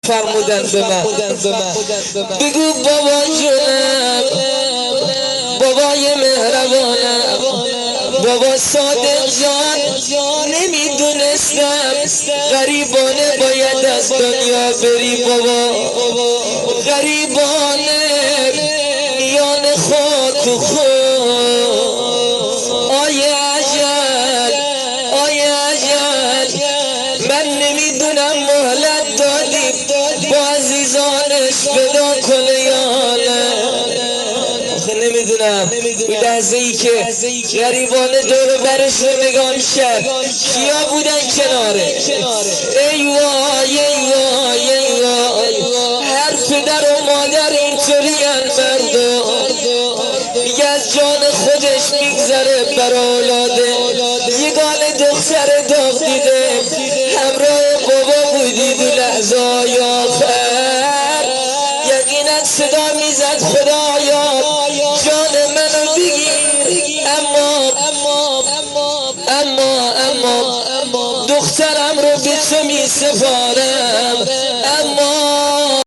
فرمودن به من بگو بابا جونم، بابای مهربانم، بابا صادق جان، نمیدونستم غریبانه باید از دنیا بری بابا، غریبانه میان خاک و خون. آیه عجل، آیه عجل، من نمیدونم مهلت دادی با عزیزانش فدا کنه یا نه. نمیدونم این لحظه ای که غریبانه دور برش رو نگاه میشه کیا بودن کناره. ای وای ای وای ای وای، هر پدر و مادر اینطوری مردم میگه از جان خودش میگذره بر اولاده. یگان دختر داغ دیده همراه بابا بودی دو لحظه های آخر، یقینا صدا میزد خدایا جان منو بگیر، اما دخترم رو به تو می سپارم.